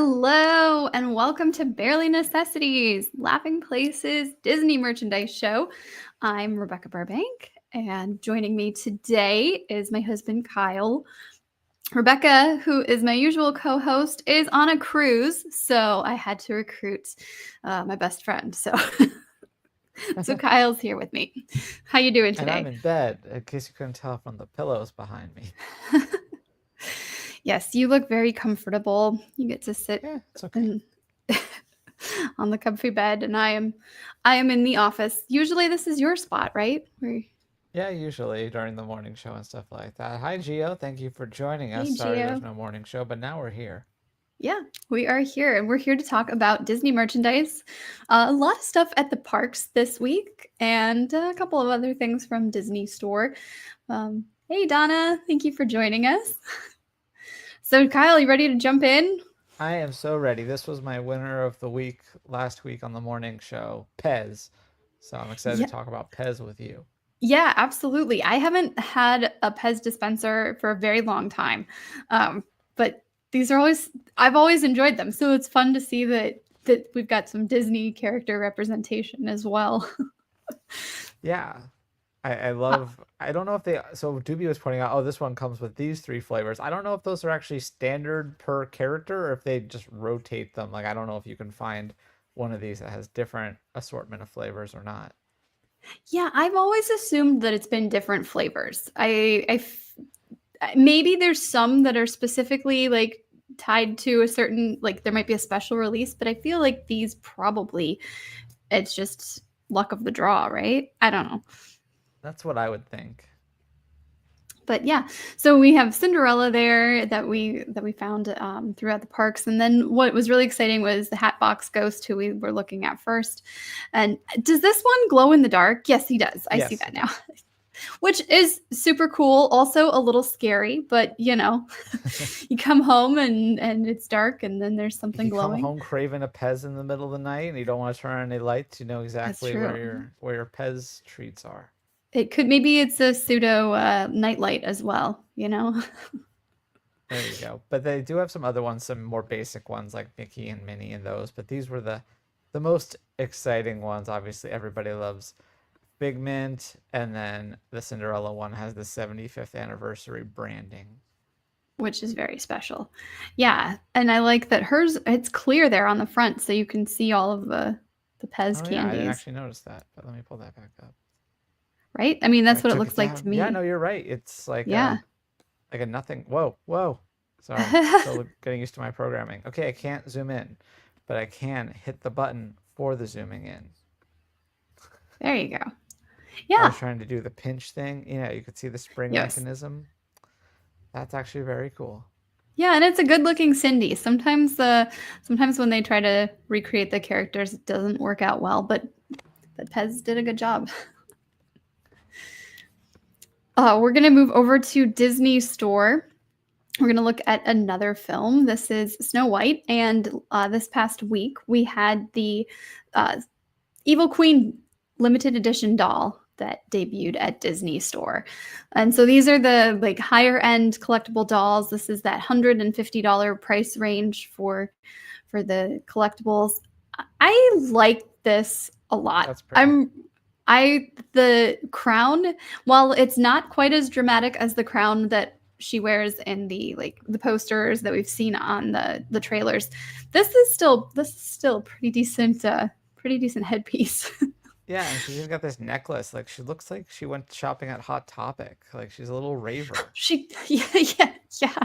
Hello, and welcome to Barely Necessities, Laughing Places Disney merchandise show. I'm Rebecca Burbank, and joining me today is my husband, Kyle. Rebecca, who is my usual co-host, is on a cruise, so I had to recruit my best friend. So Kyle's here with me. How you doing And I'm today? in bed, in case you couldn't tell from the pillows behind me. Yes, you look very comfortable. You get to sit Yeah, it's okay. in, on the comfy bed, and I am in the office. Usually, this is your spot, right? Yeah, usually during the morning show and stuff like that. Hi, Gio. Thank you for joining us. Hey, Sorry there's Gio. no morning show, but now we're here. Yeah, we are here, and we're here to talk about Disney merchandise. A lot of stuff at the parks this week, and a couple of other things from Disney Store. Hey, Donna, thank you for joining us. So, Kyle, you ready to jump in? I am so ready. This was my winner of the week last week on the morning show, PEZ. So I'm excited Yeah, to talk about PEZ with you. yeah, absolutely. I haven't had a PEZ dispenser for a very long time, but these are I've always enjoyed them. So it's fun to see that we've got some Disney character representation as well. Yeah, I Uh, love, I don't know if they, so Doobie was pointing out, oh, this one comes with these three flavors. I don't know if those are actually standard per character or if they just rotate them. Like, I don't know if you can find one of these that has different assortment of flavors or not. yeah, I've always assumed that it's been different flavors. Maybe there's some that are specifically like tied to a certain, like there might be a special release, but I feel like these probably it's just luck of the draw, right? I don't know. That's what I would think. But yeah, so we have Cinderella there that we found throughout the parks, and then what was really exciting was the Hatbox Ghost, who we were looking at first. And does this one glow in the dark? Yes, he does. I see Yes, that it now, does. which is super cool. Also a little scary, but you come home and it's dark, and then there's If something you come glowing. home craving a Pez in the middle of the night and you don't want to turn on any lights, you know That's exactly true. where your Pez treats are. It could maybe it's a pseudo nightlight as well. There you go. But they do have some other ones, some more basic ones like Mickey and Minnie and those. But these were the most exciting ones. Obviously, everybody loves Figment, and then the Cinderella one has the 75th anniversary branding. Which is very special. Yeah, and I like that hers it's clear there on the front so you can see all of the Pez Oh yeah, I didn't candies, actually notice that. But let me pull that back up. right? I mean, I that's what it took it looks like to down. Yeah, no, me. you're right. It's Yeah. like a nothing. Whoa, whoa. Sorry, still getting used to my programming. Okay, I can't zoom in, but I can hit the button for the zooming in. There you go. I Yeah. was trying to do the pinch thing. You could see the spring Yes. mechanism. That's actually very cool. Yeah, and it's a good-looking Cindy. Sometimes when they try to recreate the characters, it doesn't work out well, but Pez did a good job. We're gonna move over to Disney Store. We're going to look at another film. This is Snow White. And this past week, we had the uh, Evil Queen limited edition doll that debuted at Disney Store. And so these are the like higher end collectible dolls. This is that $150 price range for the collectibles. I like this a lot. That's pretty. The crown, while it's not quite as dramatic as the crown that she wears in the posters that we've seen on the trailers, this is still pretty decent headpiece. Yeah, and she's even got this necklace. Like she looks like she went shopping at Hot Topic. Like she's a little raver. Yeah.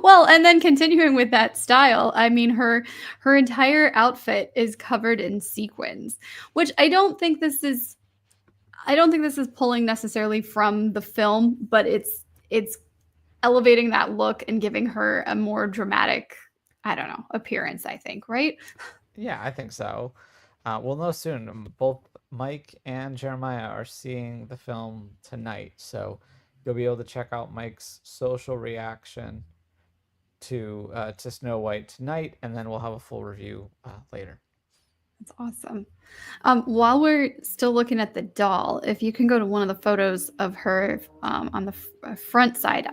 Well, and then continuing with that style, I mean her entire outfit is covered in sequins, which I don't think this is pulling necessarily from the film, but it's elevating that look and giving her a more dramatic, I don't know, appearance, I think, right? Yeah, I think so. We'll know soon. Both Mike and Jeremiah are seeing the film tonight, so you'll be able to check out Mike's social reaction to Snow White tonight, and then we'll have a full review later. That's awesome. While we're still looking at the doll, if you can go to one of the photos of her on the front side,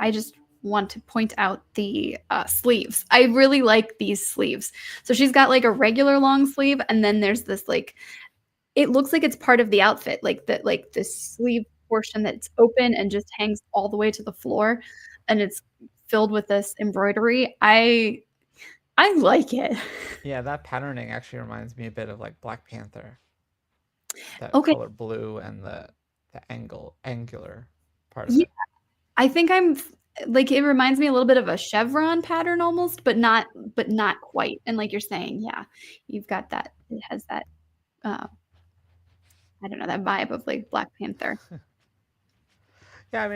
want to point out the sleeves. I really like these sleeves. So she's got like a regular long sleeve, and then there's this like it looks like it's part of the outfit, like the sleeve portion that's open and just hangs all the way to the floor, and it's filled with this embroidery. I like it. Yeah, that patterning actually reminds me a bit of like Black Panther. That Okay, color blue and the angular part of yeah, it. I think I'm like it reminds me a little bit of a chevron pattern almost, but not quite. And like you're saying, yeah, you've got that. It has that uh, I don't know that vibe of like Black Panther. Yeah,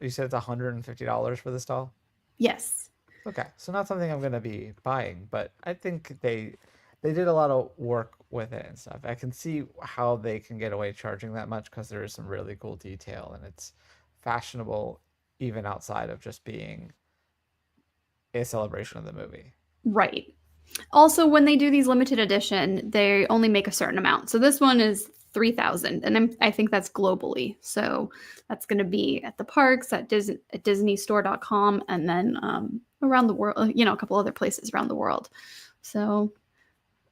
you said it's $150 for this doll. Yes, Okay, so not something I'm gonna be buying, but I think they did a lot of work with it and stuff. I can see how they can get away charging that much because there is some really cool detail and it's fashionable even outside of just being a celebration of the movie. right. Also, when they do these limited edition, they only make a certain amount. So this one is 3,000, and I think that's globally. So that's going to be at the parks, at DisneyStore.com, and then around the world, a couple other places around the world. So,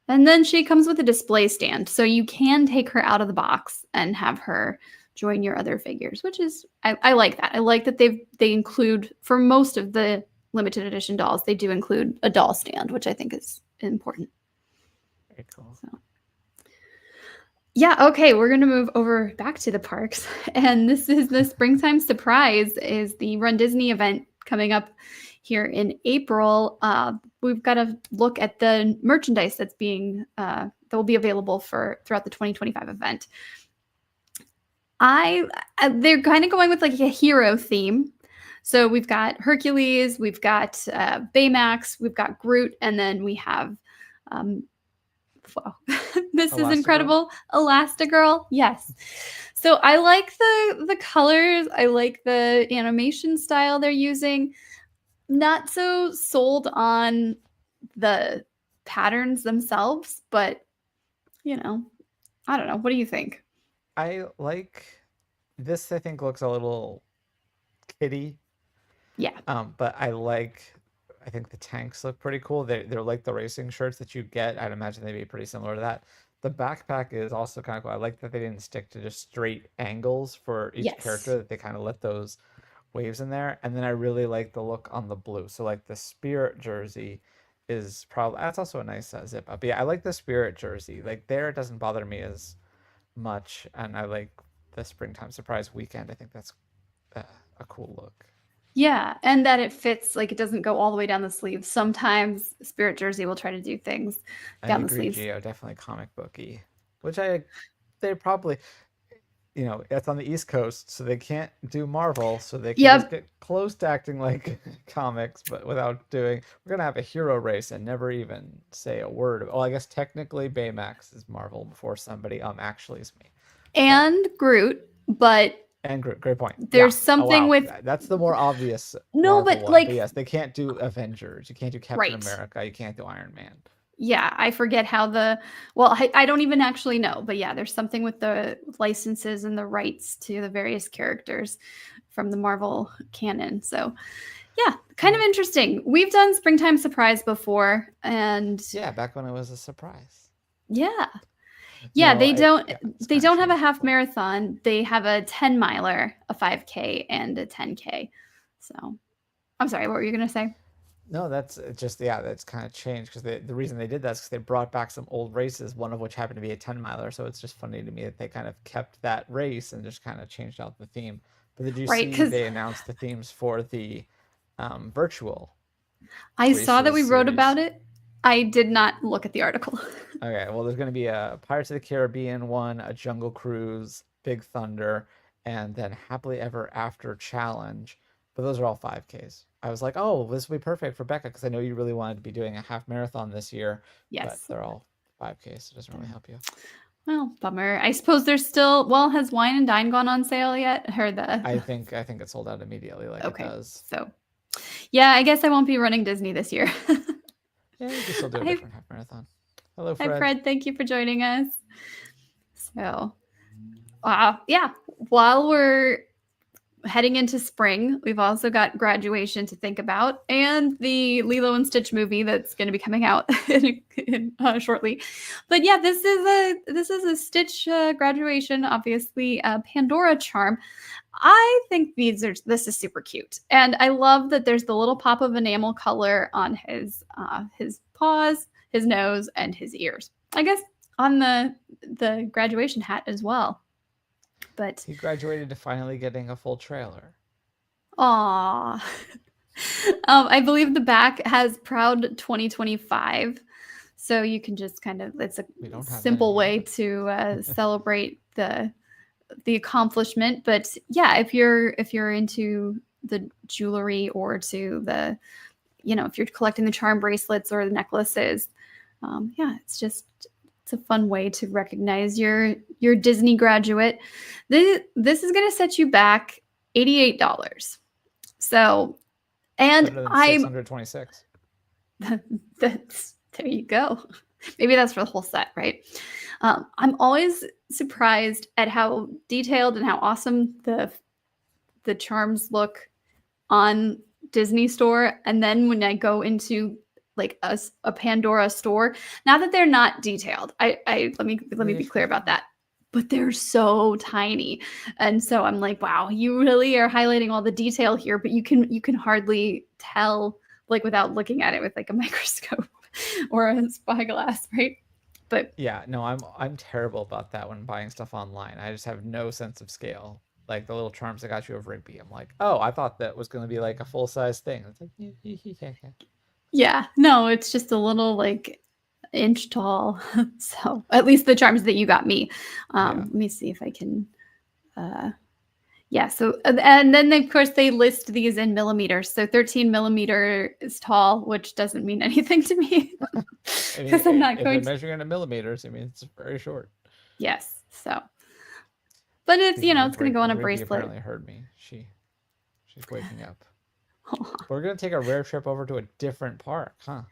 and then she comes with a display stand, so you can take her out of the box and have her join your other figures, which is I like that. I like that they include for most of the limited edition dolls, they do include a doll stand, which I think is important. Very cool. So, yeah, okay, we're gonna move over back to the parks, and this is the Springtime Surprise is the Run Disney event coming up here in April. We've got to look at the merchandise that's being that will be available for throughout the 2025 event. I they're kind of going with like a hero theme. So we've got Hercules, we've got Baymax, we've got Groot, and then we have um, wow, this is Elastigirl? incredible, Elastigirl. Yes. So I like the colors. I like the animation style they're using. Not so sold on the patterns themselves, but you know, I don't know. What do you think? I like this. I think looks a little kitty. Yeah. But I think the tanks look pretty cool. They're like the racing shirts that you get. I'd imagine they'd be pretty similar to that. The backpack is also kind of cool. I like that they didn't stick to just straight angles for each Yes. character, that they kind of let those waves in there. And then I really like the look on the blue. So like the Spirit jersey is probably that's also a nice zip up. But yeah, I like the Spirit jersey. Like there, it doesn't bother me as much, and I like the Springtime Surprise weekend. I think that's uh, a cool look. Yeah, and that it fits, like, it doesn't go all the way down the sleeves. Sometimes Spirit Jersey will try to do things I down the agree, sleeves. Geo, definitely comic booky, which they probably, it's on the East Coast, so they can't do Marvel, so they can just Yep, get close to acting like comics, but without doing. We're gonna have a hero race and never even say a word. Well, I guess technically Baymax is Marvel before somebody actually is me, but and Groot, but and great point. Yeah. there's Oh something wow, with that's the more obvious no, Marvel but, one. But like yes, they can't do Avengers. You can't do Captain right. America. You can't do Iron Man. Yeah, I forget how I don't even actually know, but yeah, there's something with the licenses and the rights to the various characters from the Marvel canon. So, yeah, kind of Yeah. interesting. We've done Springtime Surprise before, and Yeah, back when it was a surprise. yeah, yeah, No, I yeah, it's they kind of don't have a changed half before. marathon. They have a 10 miler, a 5K, and a 10K. So, I'm sorry, what were you gonna say? No, that's just yeah, that's kind of changed because the reason they did that is because they brought back some old races, one of which happened to be a 10 miler. So it's just funny to me that they kind of kept that race and just kind of changed out the theme. But did you Right, see because they announced the themes for the virtual I saw that races we wrote series? about it. I did not look at the article. Okay, well, there's going to be a Pirates of the Caribbean one, a Jungle Cruise, Big Thunder, and then Happily Ever After Challenge. But those are all 5Ks. I was like, oh, this will be perfect for Becca because I know you really wanted to be doing a half marathon this year, but Yes. they're all 5Ks. So it doesn't really help you. Well, bummer. I suppose there's still. Well, has Wine and Dine gone on sale yet? Or the I think it sold out immediately, like it okay. does. So, yeah, I guess I won't be running Disney this year. Yeah, you can still do a Hi, different half marathon. Hello, hi, Fred. Fred. Thank you for joining us. So, yeah. While we're heading into spring. We've also got graduation to think about, and the Lilo and Stitch movie that's going to be coming out shortly. But yeah, this is a Stitch graduation, obviously a Pandora charm. I think this is super cute, and I love that there's the little pop of enamel color on his paws, his nose, and his ears. I guess on the graduation hat as well. But He graduated to finally getting a full trailer. aw. I believe the back has proud 2025. So you can just kind of, it's a simple way to celebrate the accomplishment. But yeah, if you're into the jewelry or to the, if you're collecting the charm bracelets or the necklaces, yeah, it's a fun way to recognize your Disney graduate. This is going to set you back $88. So, and Better than I'm 626. that's there you go. Maybe that's for the whole set, right? I'm always surprised at how detailed and how awesome the charms look on Disney Store, and then when I go into like a Pandora store, not that they're not detailed. Let me be clear about that. But they're so tiny. And so I'm like, wow, you really are highlighting all the detail here, but you can hardly tell like without looking at it with like a microscope or a spyglass, right? But yeah, no, I'm terrible about that when buying stuff online. I just have no sense of scale. Like the little charms I got you of Rigby. I'm like, oh, I thought that was going to be like a full size thing. It's like, yeah, no, it's just a little like inch tall. So at least the charms that you got me. Let me see if I can. Yeah. So and then of course they list these in millimeters. So 13 millimeter is tall, which doesn't mean anything to me because I'm not going. If they're measuring in millimeters, I mean it's very short. Yes. So, but it's it's going to go on a bracelet. Apparently heard me. She's waking up. We're going to take a rare trip over to a different park, huh?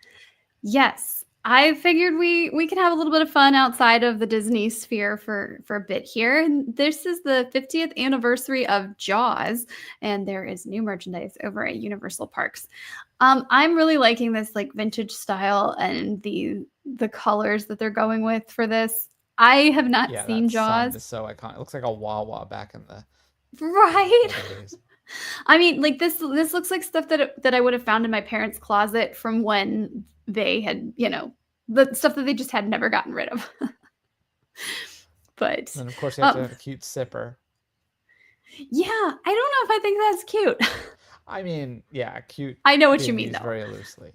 Yes. I figured we could have a little bit of fun outside of the Disney sphere for a bit here. And this is the 50th anniversary of Jaws, and there is new merchandise over at Universal Parks. I'm really liking this like vintage style and the colors that they're going with for this. I have not seen Jaws. It's so iconic. It looks like a Wawa back in the right. I mean, like this looks like stuff that I would have found in my parents' closet from when they had, the stuff that they just had never gotten rid of. But and of course you have to have a cute sipper. Yeah, I don't know if I think that's cute. I mean, yeah, cute. I know what you mean, though. Very loosely.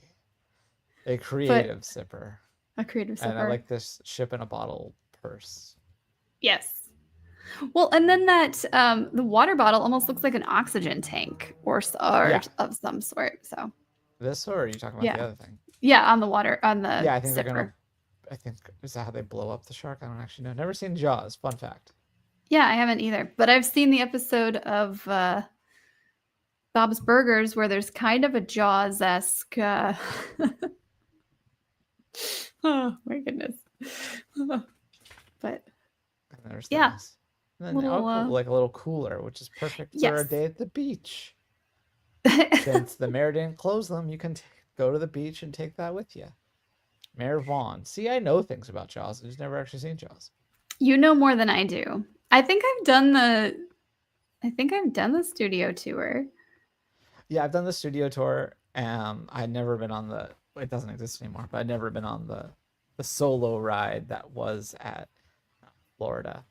A creative sipper. A creative sipper. And I like this ship in a bottle purse. Yes. Well, and then that the water bottle almost looks like an oxygen tank or of some sort. So this, or are you talking about the other thing? Yeah, on the water, on the I think zipper. I think is that how they blow up the shark? I don't actually know. Never seen Jaws. Fun fact. Yeah, I haven't either, but I've seen the episode of Bob's Burgers where there's kind of a Jaws-esque. Oh my goodness! But yeah. Things. And then like a little cooler, which is perfect for a day at the beach. Since the mayor didn't close them, you can go to the beach and take that with you. Mayor Vaughn. See, I know things about Jaws. I've just never actually seen Jaws. You know more than I do. I think I've done the studio tour. Yeah, I've done the studio tour. I'd never been on it doesn't exist anymore, but I'd never been on the solo ride that was at Florida.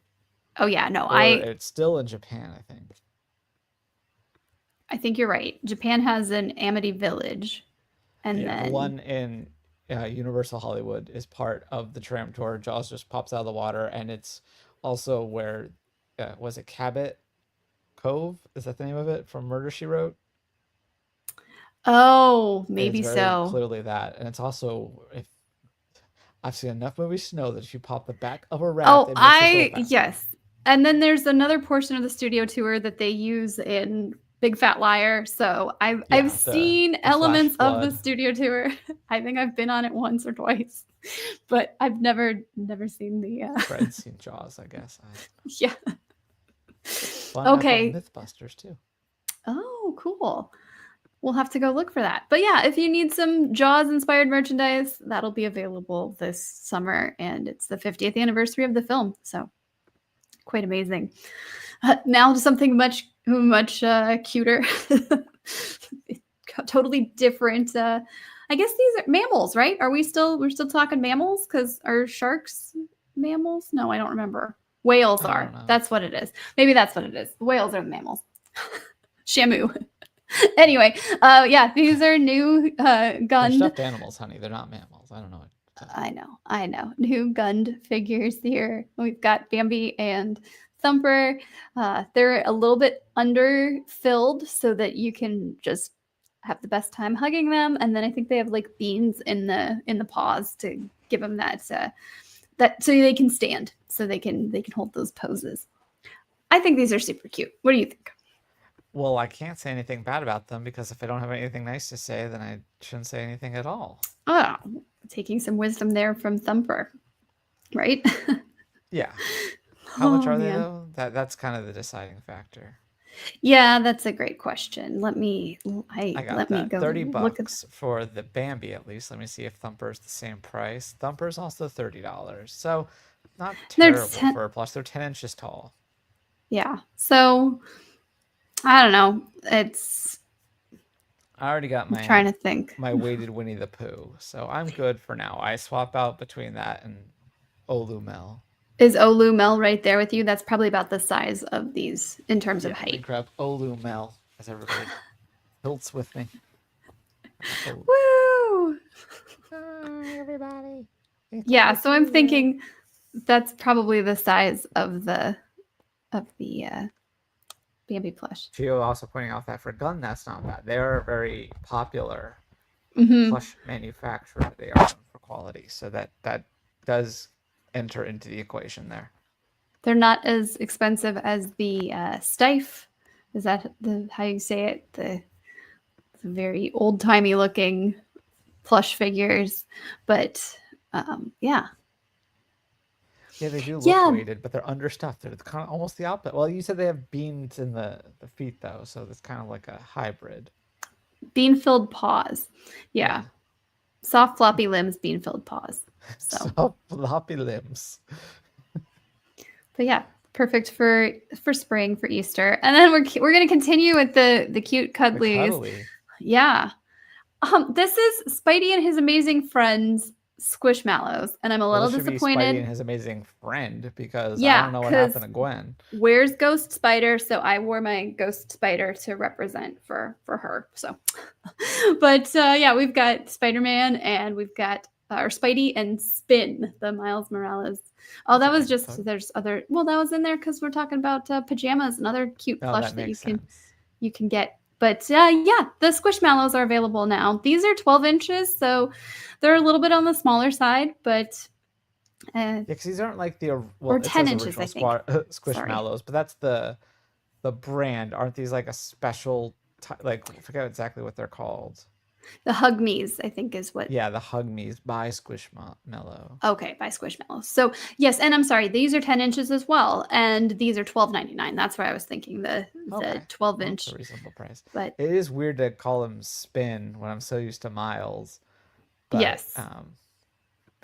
Oh yeah, no, it's still in Japan, I think. I think you're right. Japan has an Amity Village, and then the one in Universal Hollywood is part of the tram tour. Jaws just pops out of the water, and it's also where was it Cabot Cove? Is that the name of it from Murder, She Wrote? Oh, maybe it's so. Clearly that, and it's also if I've seen enough movies to know that if you pop the back of a rat, yes. And then there's another portion of the studio tour that they use in Big Fat Liar. So I've seen elements of the studio tour. I think I've been on it once or twice, but I've never seen the. Fred's seen Jaws, I guess. Yeah. Fun. Okay. Mythbusters too. Oh, cool. We'll have to go look for that. But yeah, if you need some Jaws inspired merchandise, that'll be available this summer. And it's the 50th anniversary of the film. So quite amazing. Now to something much cuter. Totally different. I guess these are mammals, right? We're still talking mammals? Because are sharks mammals? No, I don't remember. Whales I don't are. know. That's what it is. Maybe that's what it is. Whales are the mammals. Shamu. Anyway, yeah, these are new They're gunned. stuffed animals, honey. They're not mammals. I don't know what to tell you. I know. New gunned figures here. We've got Bambi and Thumper. They're a little bit underfilled so that you can just have the best time hugging them. And then I think they have like beans in the paws to give them that so they can stand, so they can hold those poses. I think these are super cute. What do you think? Well, I can't say anything bad about them because if I don't have anything nice to say, then I shouldn't say anything at all. Oh, taking some wisdom there from Thumper, right? Yeah. How much Oh are they man. though? That's kind of the deciding factor. Yeah, that's a great question. I got Let me that. go 30 look at. bucks for the Bambi at least. Let me see if Thumper's the same price. Thumper's also $30. So not They're terrible 10, for a plush. They're 10 inches tall. yeah. So I don't know. It's I already got I'm trying to think. my weighted Winnie the Pooh, so I'm good for now. I swap out between that and Olumel. Is Olu Mel right there with you? That's probably about the size of these in terms of Yeah, let me height. grab Olumel as everybody tilts with me. Woo! Hi, everybody. It's Yeah, all so I'm here. thinking that's probably the size of the Bambi plush. Gio also pointing out that for Gun, that's not bad. They are a very popular Hmm. plush manufacturer. They are known for quality, so that does enter into the equation there. They're not as expensive as the Stife. Is that how you say it? The very old timey looking plush figures, but yeah, Yeah, they do look yeah, weighted, but they're understuffed. They're kind of almost the opposite. Well, you said they have beans in the feet though, so it's kind of like a hybrid. bean filled paws. Yeah, Yeah. soft floppy limbs, bean filled paws. So, So floppy limbs. but yeah, perfect for spring, for Easter, and then we're gonna continue with the cute The cuddlies. cuddly. Yeah, this is Spidey and his amazing friends Squishmallows, and I'm a Well, little this should be Spidey and disappointed. his amazing friend because I Yeah, don't know what happened because to Gwen. where's Ghost Spider? So I wore my Ghost Spider to represent for her. So, but yeah, we've got Spider Man and we've got or Spidey and Spin, the Miles Morales. Oh, That's that a was good just photo. there's other. Well, that was in there because we're talking about pajamas and other cute No, plush that that makes sense. you can get. But yeah, the Squishmallows are available now. These are 12 inches, so they're a little bit on the smaller side, but Yeah, because these aren't like the or well, it 10 says inches, original I think. Sorry. Squishmallows, but that's the brand. Aren't these like a special like I forget exactly what they're called. The Hug Me's, I think, is what. Yeah, the Hug Me's by Squishmallow. Okay, by Squishmallows. So yes, and I'm sorry, these are 10 inches as well, and these are $12.99. That's where I was thinking the Okay, 12 well, that's a inch. reasonable price. But It is weird to call him Spin when I'm so used to Miles, but yes,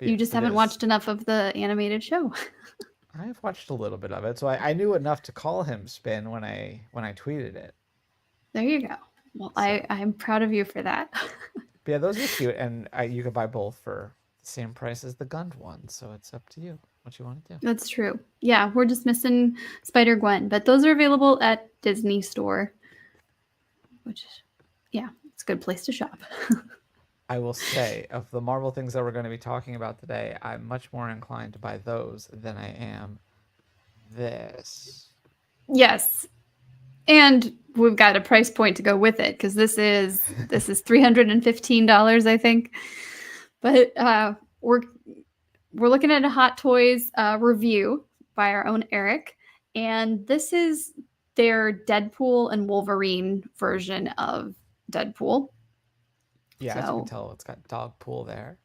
you yes, just it haven't is. watched enough of the animated show. I've watched a little bit of it, so I knew enough to call him Spin when I tweeted it. There you go. Well, So, I'm proud of you for that. but yeah, those are cute, and you can buy both for the same price as the Gund one. So it's up to you what you want to do. That's true. Yeah, we're just missing Spider Gwen, but those are available at Disney Store, which yeah, it's a good place to shop. I will say, of the Marvel things that we're going to be talking about today, I'm much more inclined to buy those than I am this. Yes, and we've got a price point to go with it because this is $315, I think. But we're looking at a Hot Toys review by our own Eric, and this is their Deadpool and Wolverine version of Deadpool. Yeah, as you can So tell, it's got dog pool there.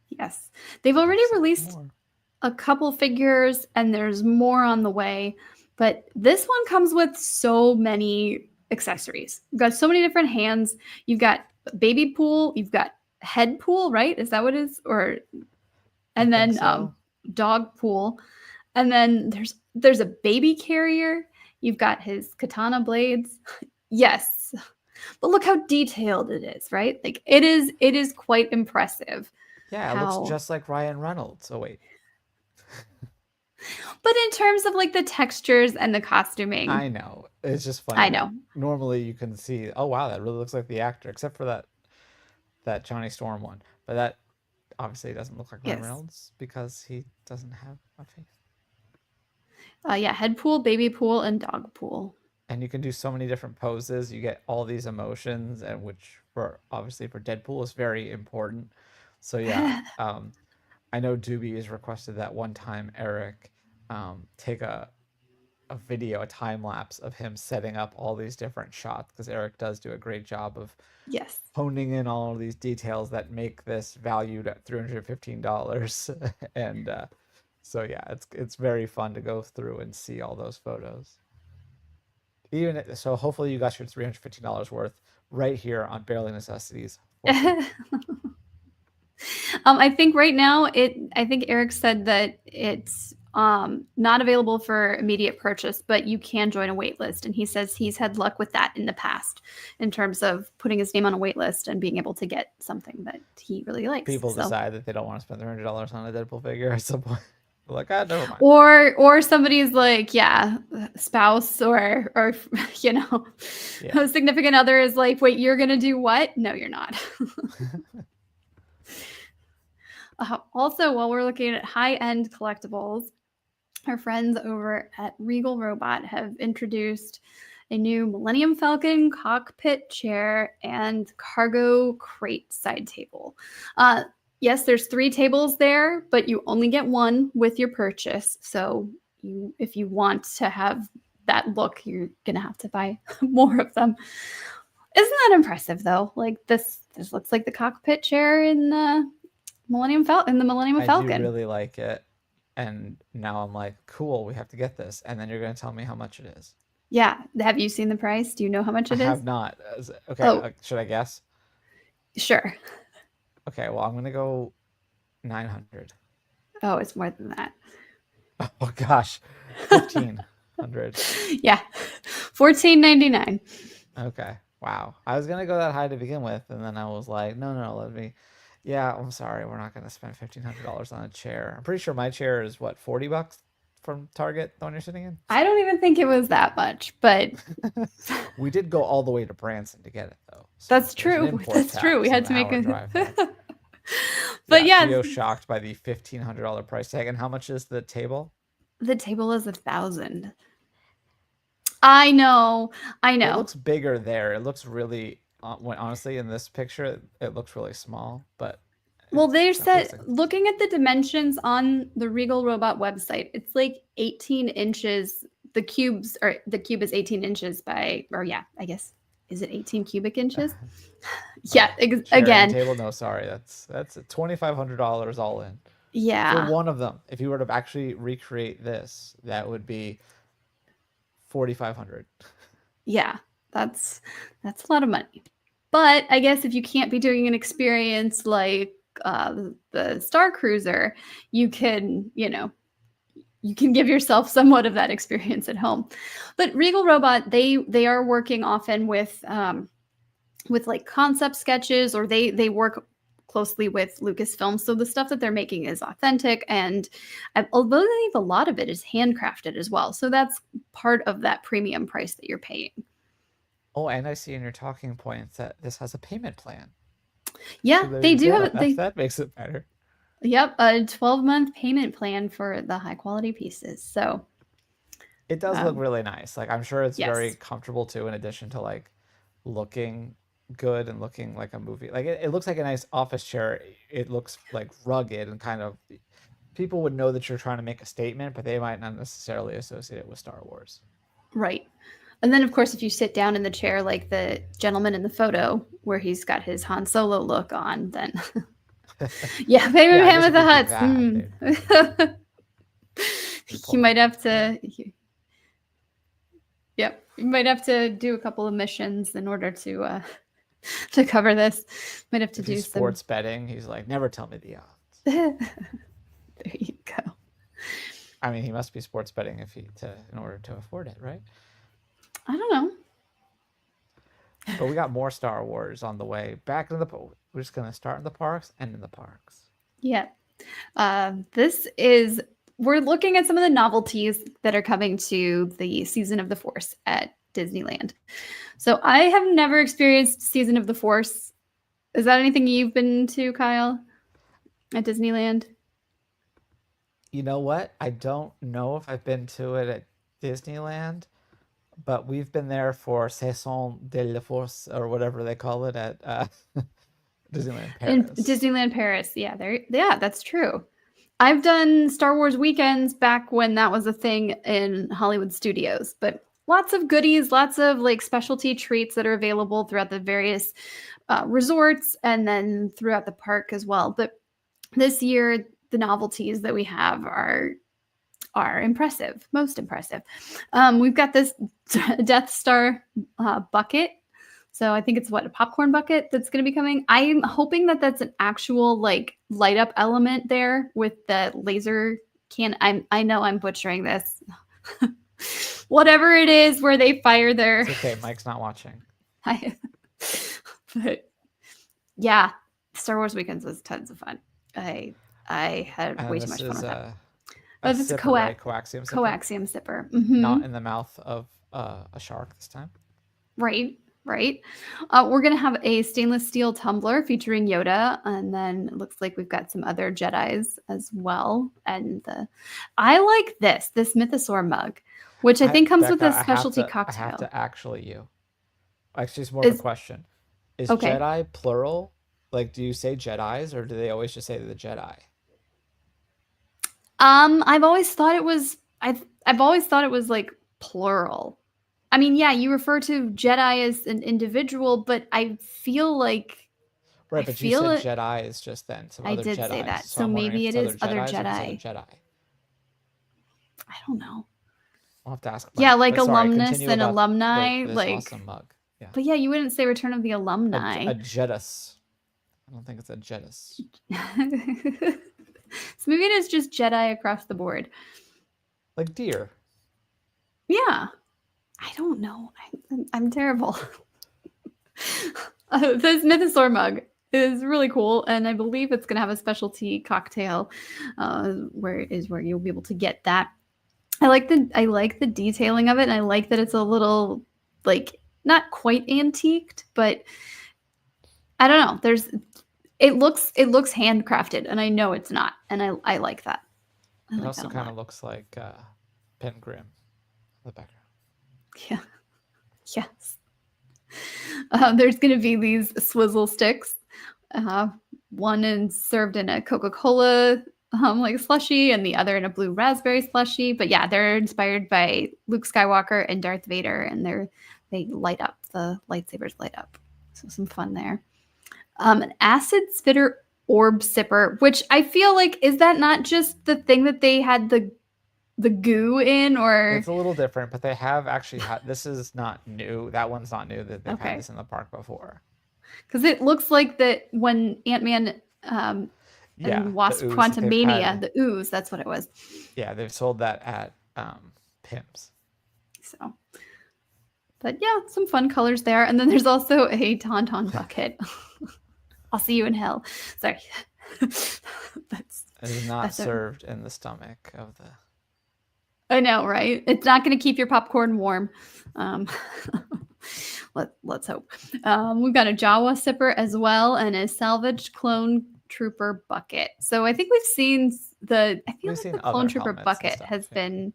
yes, they've They've already said released more. a couple figures, and there's more on the way. But this one comes with so many accessories. You've got so many different hands. You've got baby pool. You've got head pool, right? Is that what it is? Or I and think then so. dog pool, and then there's a baby carrier. You've got his katana blades. Yes, but look how detailed it is, right? Like it is quite impressive Yeah, it looks how. just like Ryan Reynolds. Oh wait, But in terms of like the textures and the costuming, I know. It's just funny I that know. normally you can see, oh wow, that really looks like the actor, except for that Johnny Storm one. But that obviously doesn't look like Ryan Yes. Reynolds because he doesn't have a face. Yeah, head pool, baby pool, and dog pool. And you can do so many different poses. You get all these emotions, and which for obviously for Deadpool is very important. So yeah, I know Doobie has requested that one time Eric take a video, a time lapse of him setting up all these different shots because Eric does do a great job of Yes. honing in all of these details that make this valued at $315. And so yeah, it's very fun to go through and see all those photos. Even so, hopefully you got your $315 worth right here on Barely Necessities for free. I think right now I think Eric said that it's not available for immediate purchase, but you can join a wait list. And he says he's had luck with that in the past in terms of putting his name on a wait list and being able to get something that he really likes. People So decide that they don't want to spend $300 on a Deadpool figure at some point. They're like, ah, never mind. or somebody's like, yeah, spouse or Yeah. a significant other is like, wait, you're gonna do what? No, you're not. Also, while we're looking at high-end collectibles, our friends over at Regal Robot have introduced a new Millennium Falcon cockpit chair and cargo crate side table. Yes, there's 3 tables there, but you only get one with your purchase. So if you want to have that look, you're gonna have to buy more of them. Isn't that impressive though? Like this looks like the cockpit chair in the Millennium I do Falcon. really like it. And now I'm like, cool, we have to get this. And then you're going to tell me how much it is. Yeah. Have you seen the price? Do you know how much I it is? have not. Okay, Oh, should I guess? sure. Okay, well, I'm going to go 900. Oh, it's more than that. Oh gosh, 1500. Yeah. 14.99. Okay. Wow. I was gonna go that high to begin with, and then I was like, no, no, let me. Yeah, I'm sorry, we're not gonna spend $1,500 on a chair. I'm pretty sure my chair is what, $40 from Target, the one you're sitting in. I don't even think it was that much, but We did go all the way to Branson to get it though, so that's there's an true. import That's true. We tax had and an to make hour a. drive there. But Yeah, yeah, Theo shocked by the $1,500 price tag. And how much is the table? the table is 1,000. I know. I It know. looks bigger there. It looks really, when honestly in this picture, it looks really small, but Well, they that looks said like it's looking at the dimensions on the Regal Robot website, it's like 18 inches. The cube is 18 inches by, or yeah, I guess, is it 18 cubic inches? Yeah, chair and again, table. No, sorry, that's $2,500 all in for yeah, one of them. If you were to actually recreate this, that would be 4,500. yeah, that's that's a lot of money. But I guess if you can't be doing an experience like the Star Cruiser, you can, you can give yourself somewhat of that experience at home. But Regal Robot, they are working often with like concept sketches, or they work closely with Lucasfilm. So the stuff that they're making is authentic, and I believe a lot of it is handcrafted as well. So that's part of that premium price that you're paying. Oh, and I see in your talking points that this has a payment plan. So Yeah, there they you do go. have they That makes it better. Yep, a 12-month payment plan for the high quality pieces. So, It does look um, really nice. Like I'm sure it's very yes, comfortable too, in addition to like looking good and looking like a movie. Like it looks like a nice office chair. It looks like rugged and kind of people would know that you're trying to make a statement, but they might not necessarily associate it with Star Wars. right. And then, of course, if you sit down in the chair like the gentleman in the photo where he's got his Han Solo look on, then yeah, maybe Yeah, I him guess with if the you do huts. that, they'd You pull it might off. have to. Yep. You might have to do a couple of missions in order to to cover this. Might have to If do he's some. sports betting, he's like, never tell me the odds. There you go. I mean, he must be sports betting in order to afford it, right? I don't know. But we got more Star Wars on the way. We're just gonna start in the parks, end in the parks. Yeah. We're looking at some of the novelties that are coming to the Season of the Force at Disneyland. So I have never experienced Season of the Force. Is that anything you've been to, Kyle, at Disneyland? You know what? I don't know if I've been to it at Disneyland, but we've been there for Saison de la Force or whatever they call it at Disneyland In Paris. Disneyland Paris. Yeah, that's true. I've done Star Wars weekends back when that was a thing in Hollywood studios, but lots of goodies, lots of like specialty treats that are available throughout the various resorts and then throughout the park as well. But this year, the novelties that we have are impressive, most impressive. We've got this Death Star bucket. So I think it's a popcorn bucket that's going to be coming. I'm hoping that that's an actual like light up element there with the laser can. I know I'm butchering this. Whatever it is where they fire their. It's okay, Mike's not watching. But yeah, Star Wars weekends was tons of fun. I had way too much fun with that. This It's a sipper, right? Coaxium sipper. coaxium sipper. Not in the mouth of a shark this time. Right. We're going to have a stainless steel tumbler featuring Yoda, and then it looks like we've got some other Jedis as well. And I like this Mythosaur mug, which I think comes with a specialty cocktail. I have to actually it's more of a question. Is okay. Jedi plural? Like, do you say Jedis, or do they always just say the Jedi? I've always thought it was like plural. I mean, yeah, you refer to Jedi as an individual, but I feel like right. But you said Jedi is just then some other Jedi. I did say that, so maybe it is other Jedi. I don't know. I'll have to ask. Yeah, like alumnus and alumni, like awesome mug. Yeah. But yeah, you wouldn't say Return of the Alumni. A Jedis. I don't think it's a Jedis. So maybe it is just Jedi across the board. Like deer. Yeah. I don't know. I'm terrible. This Mythosaur mug is really cool, and I believe it's going to have a specialty cocktail, where you'll be able to get that. I like the detailing of it, and I like that it's a little like not quite antiqued, but I don't know. It looks handcrafted, and I know it's not, and I like that. It also kind of looks like Pen Grimm in the background. Yeah. Yes. There's going to be these swizzle sticks. One is served in a Coca-Cola like slushy, and the other in a blue raspberry slushy. But yeah, they're inspired by Luke Skywalker and Darth Vader, and they light up. The lightsabers light up. So some fun there. An acid spitter orb sipper, which I feel like, is that not just the thing that they had the goo in, or it's a little different, but they have actually had, this is not new. That one's not new, that they've had this in the park before. Because it looks like that when Ant-Man and Wasp Quantumania, the ooze, that's what it was. Yeah, they've sold that at PIMS. So, but yeah, some fun colors there. And then there's also a Tauntaun bucket. I'll see you in hell. Sorry. It is not served in the stomach of the... I know, right? It's not going to keep your popcorn warm. Let's hope. We've got a Jawa sipper as well, and a salvaged clone trooper bucket. So I think we've seen the clone trooper bucket has been,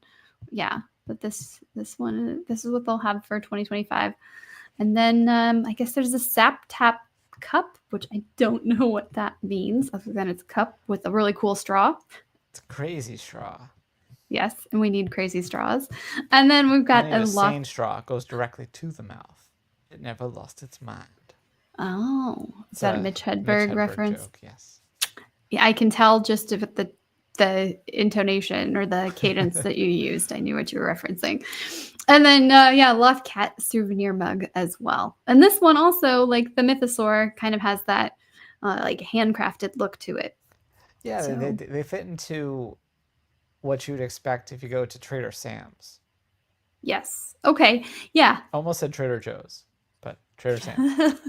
but this one, this is what they'll have for 2025. And then I guess there's a sap tap cup, which I don't know what that means, other than it's a cup with a really cool straw. It's a crazy straw. Yes, and we need crazy straws. And then we've got a sane straw. It goes directly to the mouth. It never lost its mind. Oh, is that a Mitch Hedberg reference? Joke, yes. Yeah, I can tell just if the intonation or the cadence that you used. I knew what you were referencing. And then, yeah, Lost Cat souvenir mug as well. And this one also, like the Mythosaur, kind of has that like handcrafted look to it. Yeah, So, they fit into what you would expect if you go to Trader Sam's. yes. Okay. Yeah. Almost said Trader Joe's, but Trader Sam's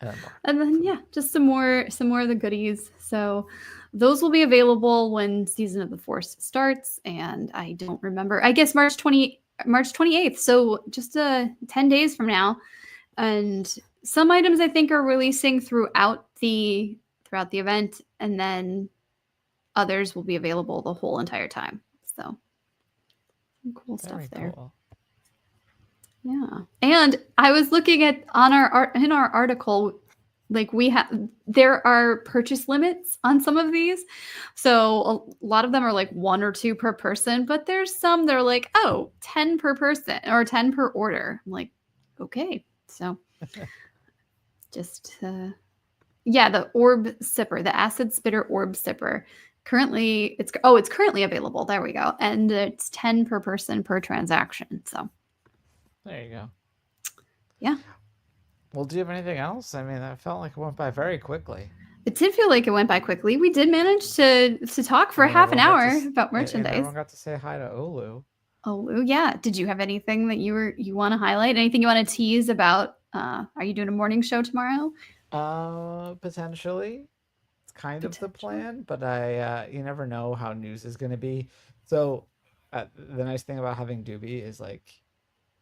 And and then more. then yeah, just some more of the goodies. So those will be available when Season of the Force starts, and I don't remember. I guess March 28th. So just 10 days from now. And some items I think are releasing throughout the event, and then others will be available the whole entire time. So some cool stuff Very there. cool. Yeah. And I was looking at in our article, like there are purchase limits on some of these. So a lot of them are like 1 or 2 per person, but there's some that are like, oh, 10 per person or 10 per order. I'm like, okay. So just yeah, the orb sipper, the acid spitter orb sipper. Currently it's currently available. There we go. And it's 10 per person per transaction. So There you go. yeah. Well, do you have anything else? I mean, that felt like it went by very quickly. It did feel like it went by quickly. We did manage to talk for half an hour about and merchandise. everyone got to say hi to Olu. Oh yeah. Did you have anything that you want to highlight? Anything you want to tease about? Are you doing a morning show tomorrow? Potentially. It's kind of the Potentially. plan, but I you never know how news is going to be. So the nice thing about having Doobie is like,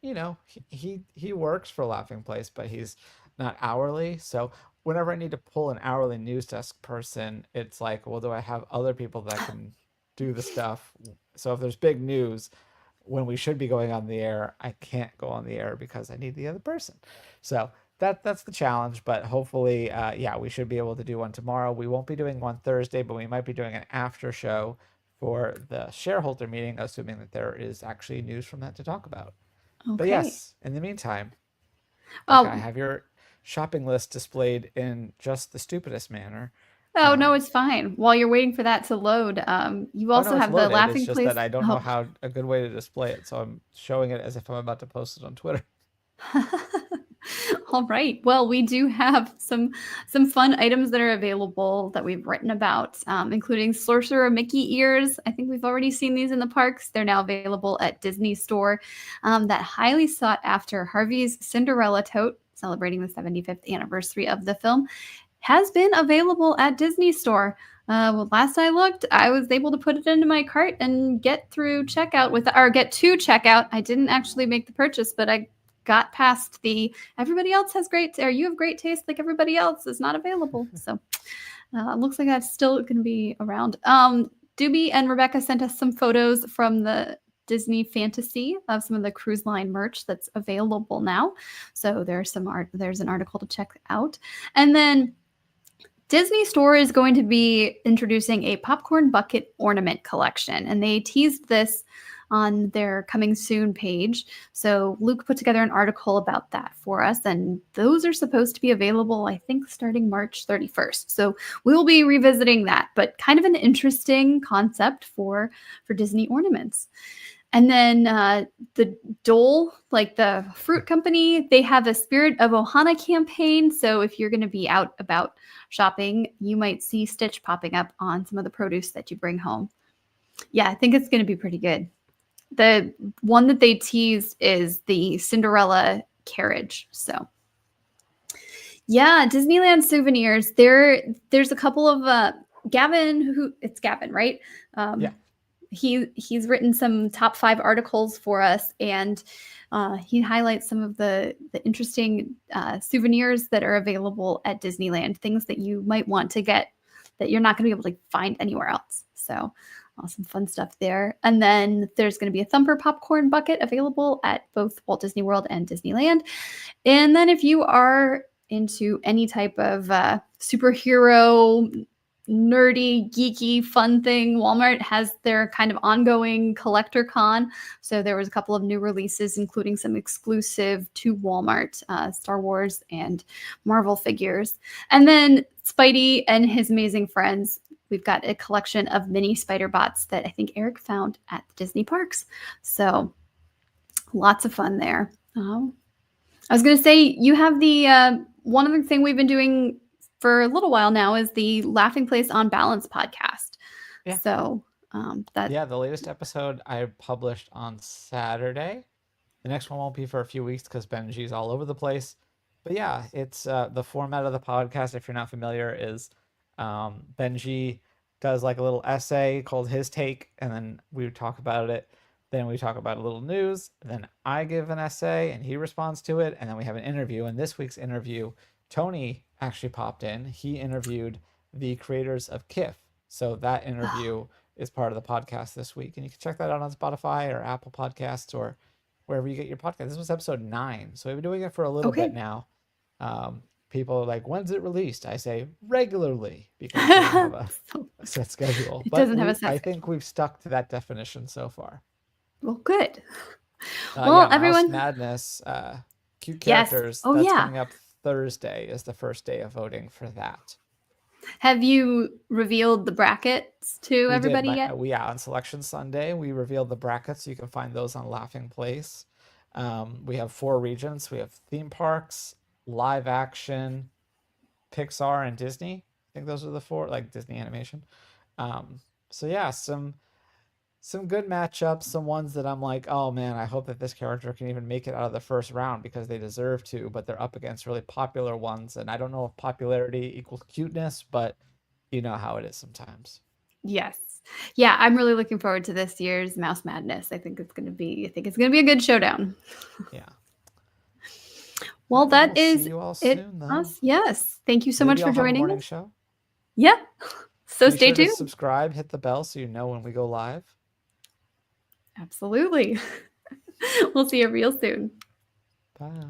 he works for Laughing Place, but he's not hourly. So whenever I need to pull an hourly news desk person, it's like, well, do I have other people that can do the stuff? So if there's big news when we should be going on the air, I can't go on the air because I need the other person. So that's the challenge, but hopefully, yeah, we should be able to do one tomorrow. We won't be doing one Thursday, but we might be doing an after show for the shareholder meeting, assuming that there is actually news from that to talk about. But Okay. yes, in the meantime, Becca, I Oh, have your shopping list displayed in just the stupidest manner. oh no, Um, it's fine. While you're waiting for that to load, you oh also no, it's have the loaded. It's laughing just place. that I don't know Oh. how a good way to display it, so I'm showing it as if I'm about to post it on Twitter. All right. Well, we do have some fun items that are available that we've written about, including Sorcerer Mickey ears. I think we've already seen these in the parks. They're now available at Disney Store. That highly sought after Harvey's Cinderella tote, celebrating the 75th anniversary of the film, has been available at Disney Store. Well, last I looked, I was able to put it into my cart and get to checkout. I didn't actually make the purchase, but I got past the everybody else has great or you have great taste like everybody else is not available. So looks like that's still going to be around. Doobie and Rebecca sent us some photos from the Disney Fantasy of some of the cruise line merch that's available now. So there's an article to check out. And then Disney Store is going to be introducing a popcorn bucket ornament collection, and they teased this on their coming soon page. So Luke put together an article about that for us, and those are supposed to be available, I think, starting March 31st. So we'll be revisiting that, but kind of an interesting concept for Disney ornaments. And then the Dole, like the fruit company, they have a Spirit of Ohana campaign. So if you're going to be out about shopping, you might see Stitch popping up on some of the produce that you bring home. Yeah, I think it's going to be pretty good. The one that they teased is the Cinderella carriage. So yeah, Disneyland souvenirs. There's a couple of Gavin, it's Gavin, right? Yeah. He's written some top 5 articles for us, and he highlights some of the interesting souvenirs that are available at Disneyland, things that you might want to get that you're not going to be able to find anywhere else. So some fun stuff there. And then there's going to be a Thumper popcorn bucket available at both Walt Disney World and Disneyland. And then if you are into any type of superhero, nerdy, geeky, fun thing, Walmart has their kind of ongoing collector con. So there was a couple of new releases, including some exclusive to Walmart Star Wars and Marvel figures. And then Spidey and his amazing friends we've got a collection of mini spider bots that I think Eric found at the Disney parks. So lots of fun there. I was going to say, you have the one other thing we've been doing for a little while now is the Laughing Place on Balance podcast. Yeah. So that Yeah, the latest episode I published on Saturday. The next one won't be for a few weeks because Benji's all over the place. But yeah, it's the format of the podcast, if you're not familiar, is Benji does like a little essay called His Take, and then we talk about it. Then we talk about a little news. Then I give an essay and he responds to it. And then we have an interview. And this week's interview, Tony actually popped in. He interviewed the creators of KIF. So that interview is part of the podcast this week. And you can check that out on Spotify or Apple Podcasts or wherever you get your podcast. This was episode 9. So we've been doing it for a little bit now. People are like, when's it released? I say regularly because we don't have a set schedule. It doesn't have a set I schedule. think we've stuck to that definition so far. Well, good. Well, yeah, everyone. Mouse Madness, cute characters. Yes. Oh, that's yeah. coming up Thursday is the first day of voting for that. Have you revealed the brackets to everybody yet? Yeah, on Selection Sunday, we revealed the brackets. You can find those on Laughing Place. We have 4 regions. We have theme parks, live action, Pixar, and Disney. I think those are the 4, like Disney animation. So yeah, some good matchups, some ones that I'm like, oh man, I hope that this character can even make it out of the first round because they deserve to, but they're up against really popular ones. And I don't know if popularity equals cuteness, but you know how it is sometimes. Yes. Yeah, I'm really looking forward to this year's Mouse Madness. I think it's gonna be a good showdown. Yeah. Well, that is see you all it. soon, though. Yes. Thank you so much for joining morning us. Show. Yeah. So Be stay sure tuned. to subscribe, hit the bell so you know when we go live. Absolutely. We'll see you real soon. Bye.